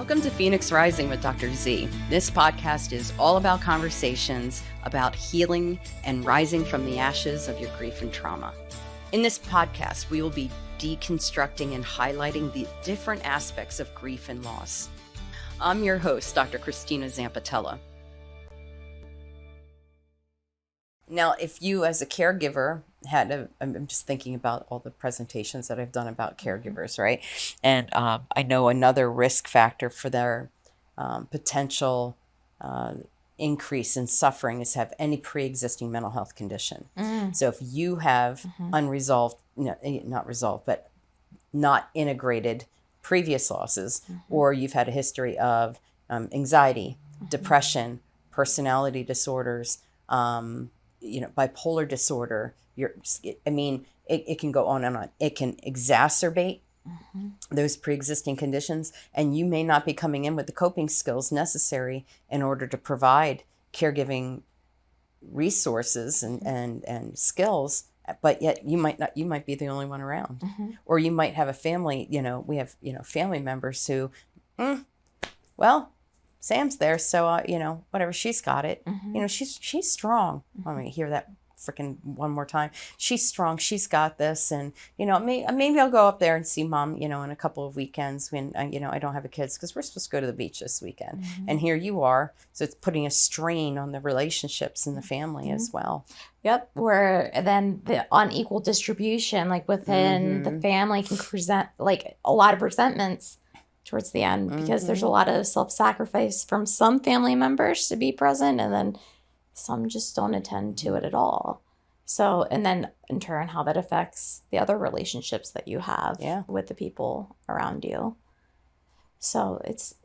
Welcome to Phoenix Rising with Dr. Z. This podcast is all about conversations about healing and rising from the ashes of your grief and trauma. In this podcast, we will be deconstructing and highlighting the different aspects of grief and loss. I'm your host, Dr. Christina Zampatella. Now, if you as a caregiver I'm just thinking about all the presentations that I've done about caregivers, right? And I know another risk factor for their potential increase in suffering is have any pre-existing mental health condition. So if you have unresolved, not resolved, but not integrated previous losses, or you've had a history of anxiety, depression, personality disorders, bipolar disorder, it can go on and on. It can exacerbate those pre-existing conditions, and you may not be coming in with the coping skills necessary in order to provide caregiving resources and skills, but yet you might be the only one around. Or you might have a family, we have, family members who, Sam's there, so, whatever, she's got it. She's strong. I'm going to hear that freaking one more time. She's strong. She's got this. And, maybe I'll go up there and see mom, in a couple of weekends when, I don't have the kids because we're supposed to go to the beach this weekend. And here you are. So it's putting a strain on the relationships in the family as well. Yep. Where then the unequal distribution, like within the family, can present like a lot of resentments towards the end because there's a lot of self-sacrifice from some family members to be present, and then some just don't attend to it at all. So, and then in turn, how that affects the other relationships that you have with the people around you. So it's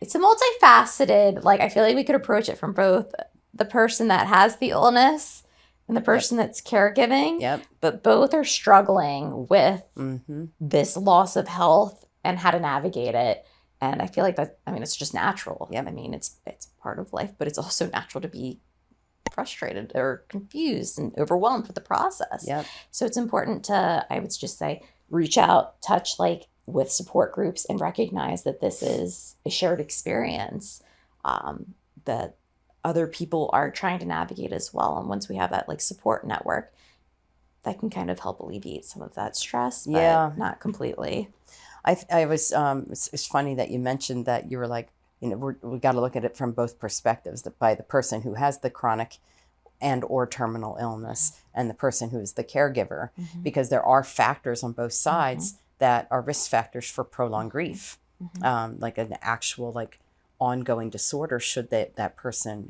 a multifaceted, I feel like we could approach it from both the person that has the illness and the person that's caregiving, but both are struggling with this loss of health and how to navigate it. And I feel like that, it's just natural. It's part of life, but it's also natural to be frustrated or confused and overwhelmed with the process. So it's important to, I would just say, reach out, touch with support groups, and recognize that this is a shared experience that other people are trying to navigate as well. And once we have that support network, that can kind of help alleviate some of that stress, but not completely. I was, it's funny that you mentioned that you were we got to look at it from both perspectives, that by the person who has the chronic and or terminal illness and the person who is the caregiver, because there are factors on both sides that are risk factors for prolonged grief, like an actual ongoing disorder should that person,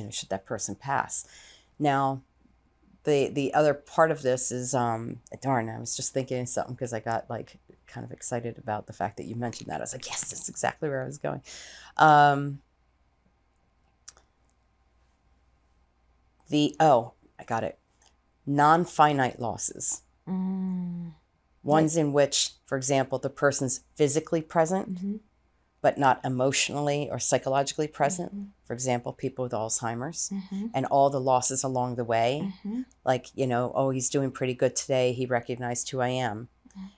should that person pass. Now, the other part of this is, I was just thinking of something because I got kind of excited about the fact that you mentioned that. I was like, yes, that's exactly where I was going. I got it. Non-finite losses. Ones in which, for example, the person's physically present, but not emotionally or psychologically present. For example, people with Alzheimer's and all the losses along the way. He's doing pretty good today. He recognized who I am.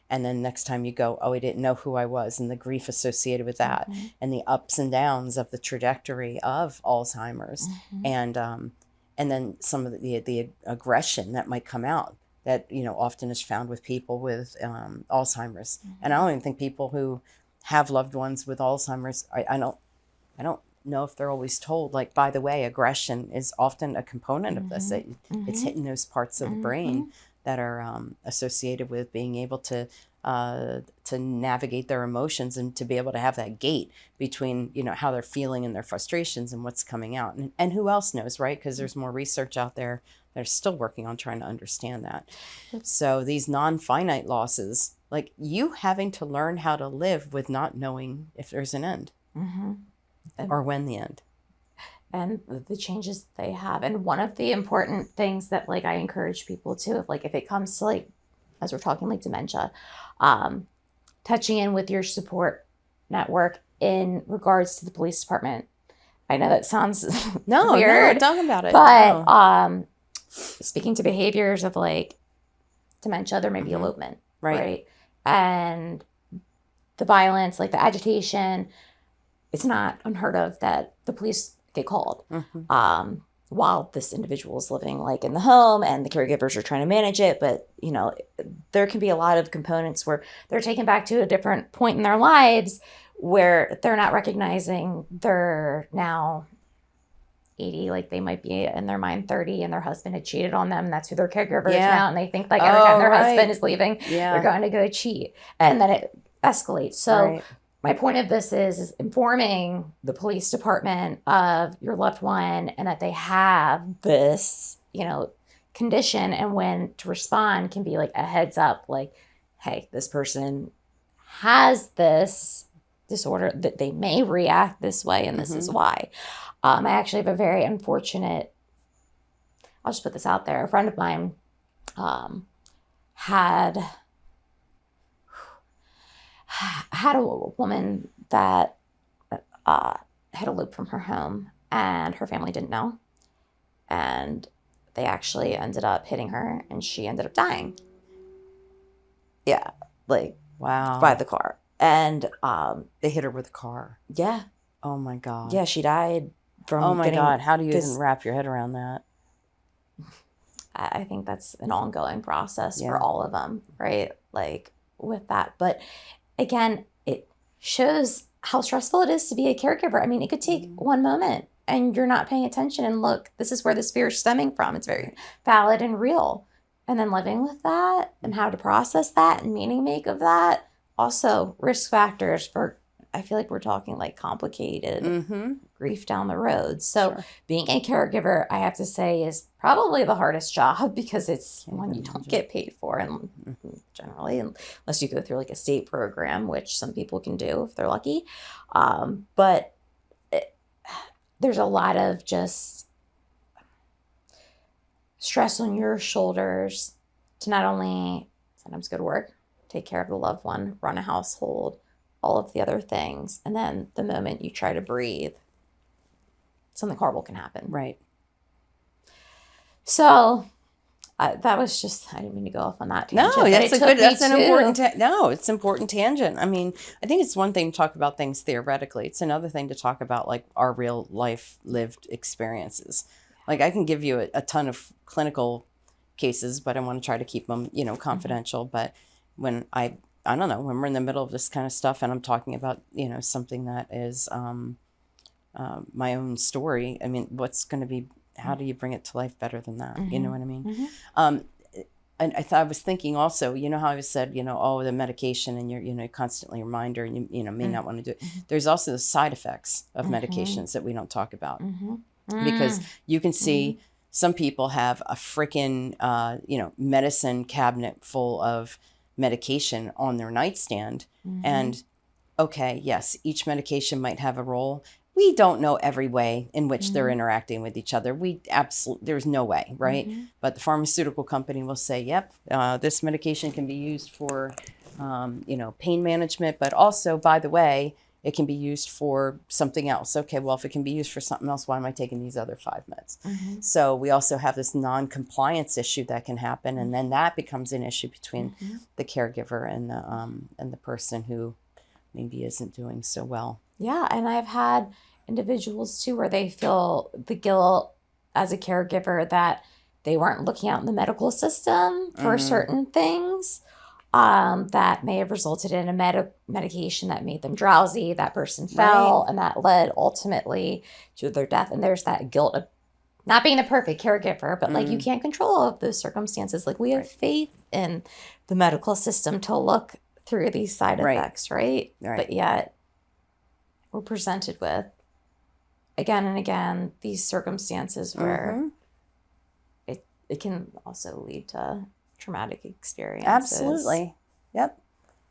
And then next time you go, he didn't know who I was, and the grief associated with that, and the ups and downs of the trajectory of Alzheimer's, and then some of the aggression that might come out that often is found with people with Alzheimer's. And I don't even think people who have loved ones with Alzheimer's, I don't know if they're always told, by the way, aggression is often a component of this. It's hitting those parts of the brain that are associated with being able to navigate their emotions and to be able to have that gate between, how they're feeling and their frustrations and what's coming out. And who else knows, right? Because there's more research out there that are still working on trying to understand that. So these non-finite losses, you having to learn how to live with not knowing if there's an end or when the end. And the changes they have. And one of the important things that I encourage people to, if it comes to as we're talking dementia, touching in with your support network in regards to the police department. I know that sounds weird. No, talking about it. But speaking to behaviors of dementia, there may be elopement. Right. And the violence, like the agitation, it's not unheard of that the police get called. While this individual is living like in the home and the caregivers are trying to manage it. But, you know, there can be a lot of components where they're taken back to a different point in their lives where they're not recognizing they're now 80, like they might be in their mind 30 and their husband had cheated on them. And that's who their caregiver is now. And they think like every time their husband is leaving, they're going to go cheat. And then it escalates. So my point of this is informing the police department of your loved one and that they have this, you know, condition, and when to respond can be like a heads up, like, hey, this person has this disorder that they may react this way and this is why. I actually have a very unfortunate, I'll just put this out there. A friend of mine had a woman that had eloped from her home, and her family didn't know. And they actually ended up hitting her, and she ended up dying. Yeah, like, wow, by the car. And they hit her with a car. Yeah. Oh my God. Yeah, she died from. Oh my God. How do you even wrap your head around that? I think that's an ongoing process for all of them, right? Like with that. But again, it shows how stressful it is to be a caregiver. I mean, it could take one moment and you're not paying attention, and look, this is where this fear is stemming from. It's very valid and real. And then living with that and how to process that and meaning make of that. Also, risk factors for, I feel like we're talking like complicated grief down the road. So being a caregiver, I have to say, is probably the hardest job because it's one you don't get paid for, and generally, unless you go through like a state program, which some people can do if they're lucky. But there's a lot of just stress on your shoulders to not only sometimes go to work, take care of the loved one, run a household, all of the other things. And then the moment you try to breathe, something horrible can happen. Right. So that was just, I didn't mean to go off on that tangent. No, that's an important, it's important tangent. I mean, I think it's one thing to talk about things theoretically. It's another thing to talk about like our real life lived experiences. Like I can give you a ton of clinical cases, but I want to try to keep them, you know, confidential. But when I don't know, when we're in the middle of this kind of stuff and I'm talking about, you know, something that is my own story, I mean, what's going to be, how do you bring it to life better than that? You know what I mean? And I was thinking also, you know how I said, you know, oh, the medication and you're, you know, constantly a reminder and you know, may not want to do it. There's also the side effects of medications that we don't talk about because you can see some people have a freaking, you know, medicine cabinet full of medication on their nightstand. And okay, yes, each medication might have a role. We don't know every way in which they're interacting with each other. There's no way, right? But the pharmaceutical company will say, yep, this medication can be used for, you know, pain management, but also, by the way, it can be used for something else. Okay, well, if it can be used for something else, why am I taking these other 5 meds? So we also have this non-compliance issue that can happen, and then that becomes an issue between the caregiver and the person who maybe isn't doing so well. Yeah, and I've had individuals too where they feel the guilt as a caregiver that they weren't looking out in the medical system for certain things that may have resulted in a medication that made them drowsy. That person fell, and that led ultimately to their death. And there's that guilt of not being the perfect caregiver, but like you can't control all of those circumstances. Like we have faith in the medical system to look through these side effects, right? But yet we're presented with again and again these circumstances where it can also lead to traumatic experiences. Absolutely. Yep.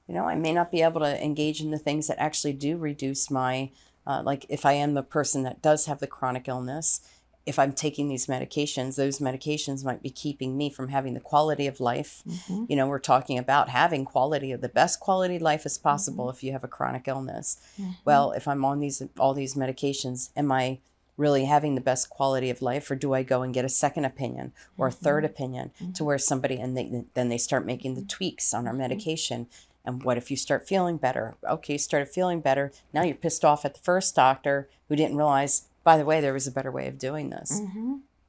You know, I may not be able to engage in the things that actually do reduce my, like if I am the person that does have the chronic illness, if I'm taking these medications, those medications might be keeping me from having the quality of life. You know, we're talking about having the best quality life as possible if you have a chronic illness. Well, if I'm on all these medications, am I really having the best quality of life, or do I go and get a second opinion or a third opinion to where somebody, and then they start making the tweaks on our medication, And what if you start feeling better? Okay, you started feeling better. Now you're pissed off at the first doctor who didn't realize, by the way, there was a better way of doing this.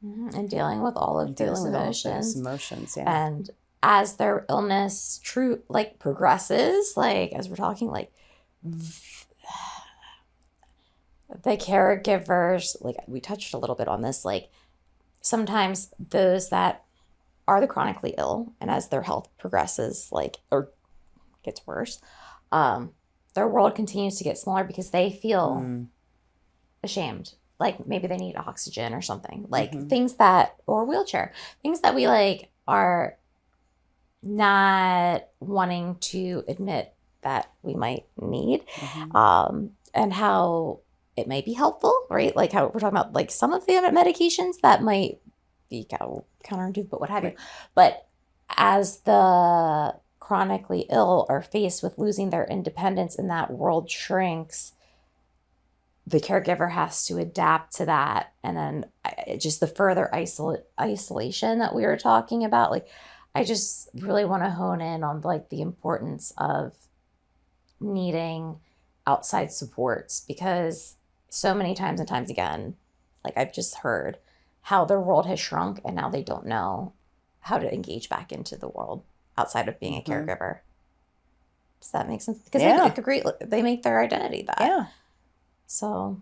And dealing with all of those emotions. Yeah. And as their illness progresses, like as we're talking, like the caregivers, like we touched a little bit on this, like sometimes those that are the chronically ill, and as their health progresses, like, or gets worse, their world continues to get smaller because they feel ashamed. Like maybe they need oxygen or something, like things that, or wheelchair, things that we like are not wanting to admit that we might need, and how it might be helpful, right? Like how we're talking about like some of the medications that might be counterintuitive, but what have you. But as the chronically ill are faced with losing their independence and that world shrinks, the caregiver has to adapt to that. And then just the further isolation that we were talking about, like I just really want to hone in on like the importance of needing outside supports, because so many times and times again, like I've just heard how their world has shrunk and now they don't know how to engage back into the world outside of being a caregiver. Does that make sense? Because they make their identity that. Yeah. So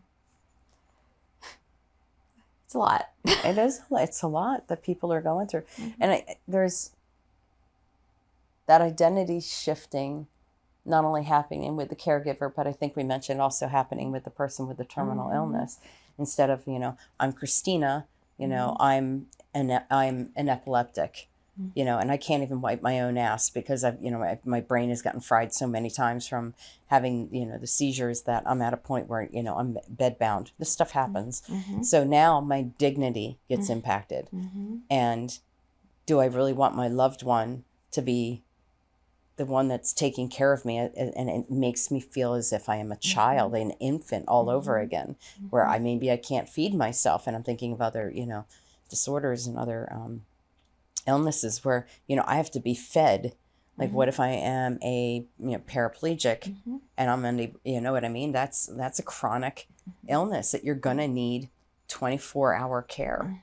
it's a lot. It is. It's a lot that people are going through. And there's that identity shifting not only happening with the caregiver, but I think we mentioned also happening with the person with the terminal illness. Instead of, I'm Christina, I'm an epileptic, and I can't even wipe my own ass because my brain has gotten fried so many times from having, the seizures that I'm at a point where, I'm bedbound. This stuff happens. So now my dignity gets impacted. And do I really want my loved one to be the one that's taking care of me? And it makes me feel as if I am a child, an infant all over again, where I can't feed myself. And I'm thinking of other, disorders and other illnesses where, I have to be fed. Like what if I am a paraplegic and I'm unable, you know what I mean? That's a chronic illness that you're going to need 24-hour care.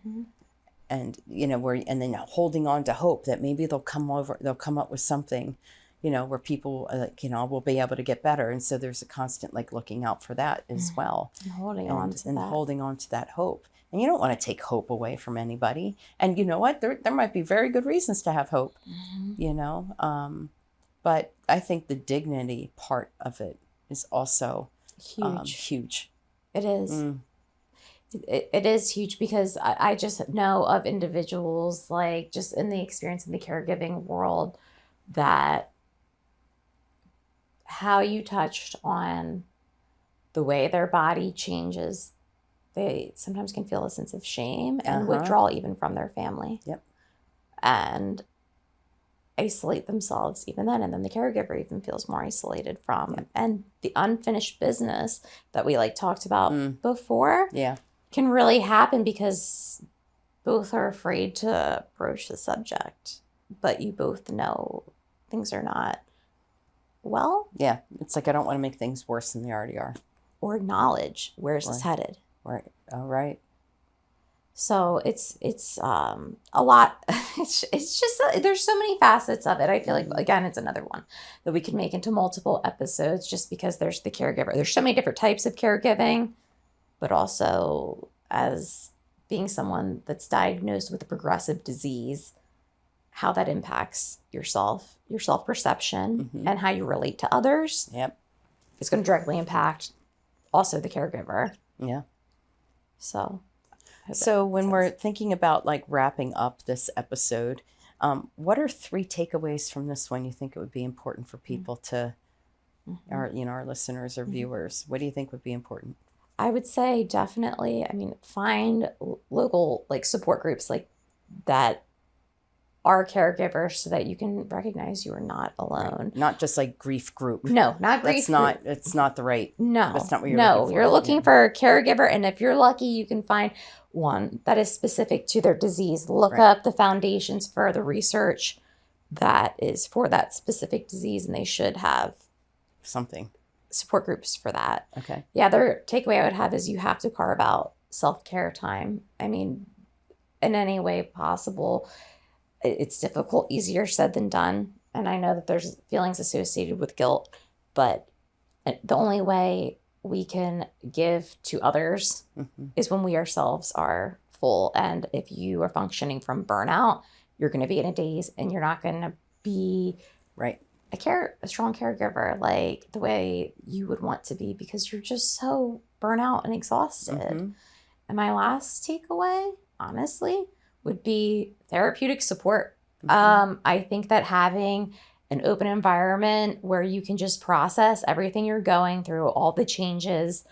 And, and then holding on to hope that maybe they'll come up with something, where people, will be able to get better. And so there's a constant, looking out for that as well. And holding on to that hope. And you don't want to take hope away from anybody. And you know what? There might be very good reasons to have hope, but I think the dignity part of it is also huge. It is. It is huge because I just know of individuals, like just in the experience in the caregiving world, that how you touched on the way their body changes, they sometimes can feel a sense of shame and withdrawal even from their family. And isolate themselves even then. And then the caregiver even feels more isolated from. And the unfinished business that we talked about before. Can really happen because both are afraid to broach the subject, but you both know things are not well. Yeah, it's like I don't want to make things worse than they already are. Or acknowledge where's this headed. Right. All right. So it's a lot. It's just there's so many facets of it. I feel like again it's another one that we could make into multiple episodes just because there's the caregiver. There's so many different types of caregiving. But also as being someone that's diagnosed with a progressive disease, how that impacts yourself, your self-perception, and how you relate to others. It's going to directly impact also the caregiver. So when we're thinking about wrapping up this episode, what are 3 takeaways from this one you think it would be important for people to, our listeners or viewers? What do you think would be important? I would say definitely, find local support groups that are caregivers so that you can recognize you are not alone. Not just grief group. No, not grief group. It's not the right. No. That's not what you're looking for. You're looking for a caregiver. And if you're lucky, you can find one that is specific to their disease. Look up the foundations for the research that is for that specific disease, and they should have something. Support groups for that. Okay. Yeah, their takeaway I would have is you have to carve out self-care time. I mean, in any way possible. It's difficult, easier said than done. And I know that there's feelings associated with guilt, but the only way we can give to others is when we ourselves are full. And if you are functioning from burnout, you're going to be in a daze and you're not going to be a strong caregiver like the way you would want to be, because you're just so burnt out and exhausted. And my last takeaway, honestly, would be therapeutic support. I think that having an open environment where you can just process everything you're going through, all the changes,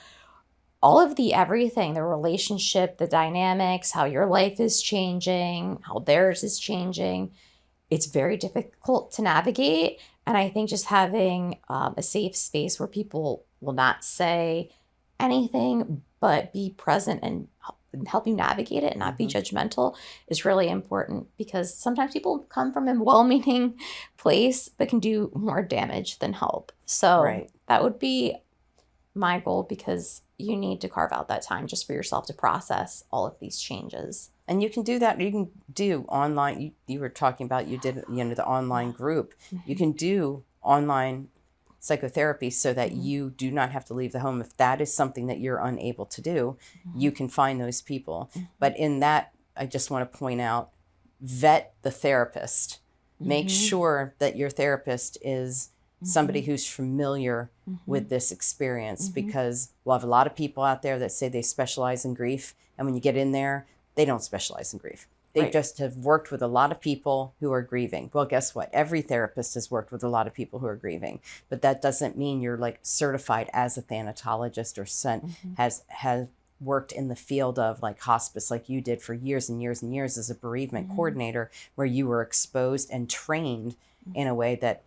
all of the everything, the relationship, the dynamics, how your life is changing, how theirs is changing, it's very difficult to navigate. And I think just having a safe space where people will not say anything but be present and help you navigate it and not be judgmental is really important, because sometimes people come from a well-meaning place but can do more damage than help. So that would be my goal, because you need to carve out that time just for yourself to process all of these changes. And you can do that. You can do online. You were talking about, you did, the online group. You can do online psychotherapy so that you do not have to leave the home. If that is something that you're unable to do, you can find those people. But in that, I just want to point out, vet the therapist. Make sure that your therapist is somebody who's familiar with this experience, because we'll have a lot of people out there that say they specialize in grief. And when you get in there, they don't specialize in grief. They just have worked with a lot of people who are grieving. Well, guess what? Every therapist has worked with a lot of people who are grieving, but that doesn't mean you're like certified as a thanatologist or has worked in the field of like hospice, like you did for years and years and years as a bereavement coordinator, where you were exposed and trained in a way that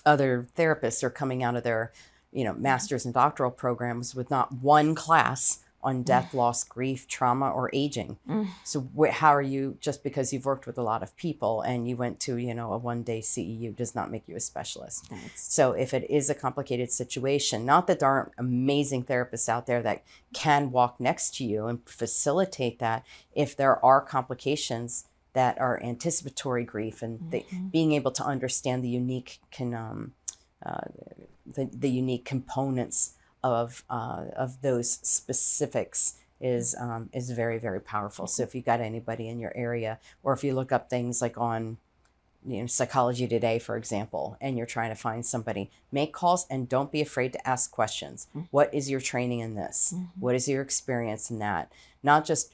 other therapists are coming out of their, master's and doctoral programs with not one class on death, loss, grief, trauma, or aging. So how are you, just because you've worked with a lot of people and you went to, a one-day CEU does not make you a specialist. So if it is a complicated situation, not that there aren't amazing therapists out there that can walk next to you and facilitate that, if there are complications that are anticipatory grief and being able to understand the unique the unique components of those specifics is very, very powerful. So if you've got anybody in your area, or if you look up things like on Psychology Today, for example, and you're trying to find somebody, make calls and don't be afraid to ask questions. What is your training in this? What is your experience in that? Not just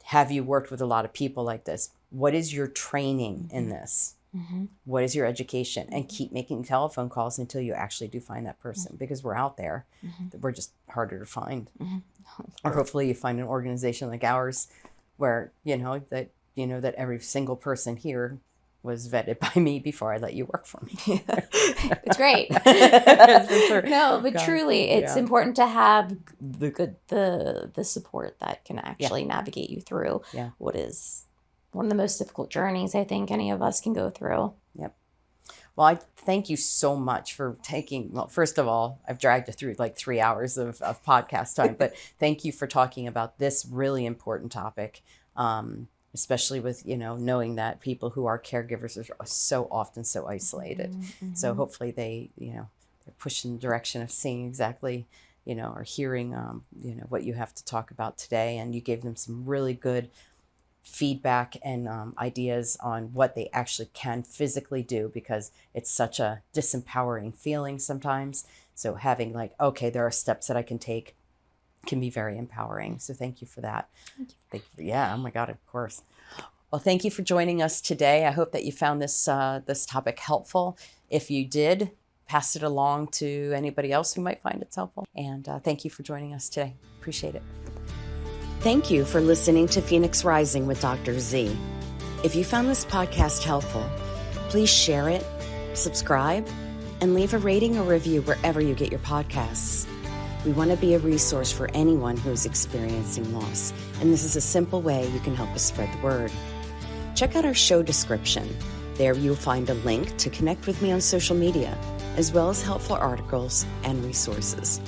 have you worked with a lot of people like this? What is your training in this? What is your education? And keep making telephone calls until you actually do find that person, because we're out there. We're just harder to find. Or hopefully you find an organization like ours where, that every single person here was vetted by me before I let you work for me. It's great. No, but truly, it's important to have the support that can actually navigate you through what is one of the most difficult journeys I think any of us can go through. Yep. Well, I thank you so much for first of all, I've dragged you through like 3 hours of podcast time, but thank you for talking about this really important topic, especially with, knowing that people who are caregivers are so often so isolated. So hopefully they're pushed in the direction of seeing exactly, or hearing, what you have to talk about today. And you gave them some really good feedback and ideas on what they actually can physically do, because it's such a disempowering feeling sometimes. So having like, okay, there are steps that I can take can be very empowering. So thank you for that. Thank you. Yeah. Oh my God, of course. Well, thank you for joining us today. I hope that you found this topic helpful. If you did, pass it along to anybody else who might find it helpful. And thank you for joining us today. Appreciate it. Thank you for listening to Phoenix Rising with Dr. Z. If you found this podcast helpful, please share it, subscribe, and leave a rating or review wherever you get your podcasts. We want to be a resource for anyone who is experiencing loss, and this is a simple way you can help us spread the word. Check out our show description. There you'll find a link to connect with me on social media, as well as helpful articles and resources.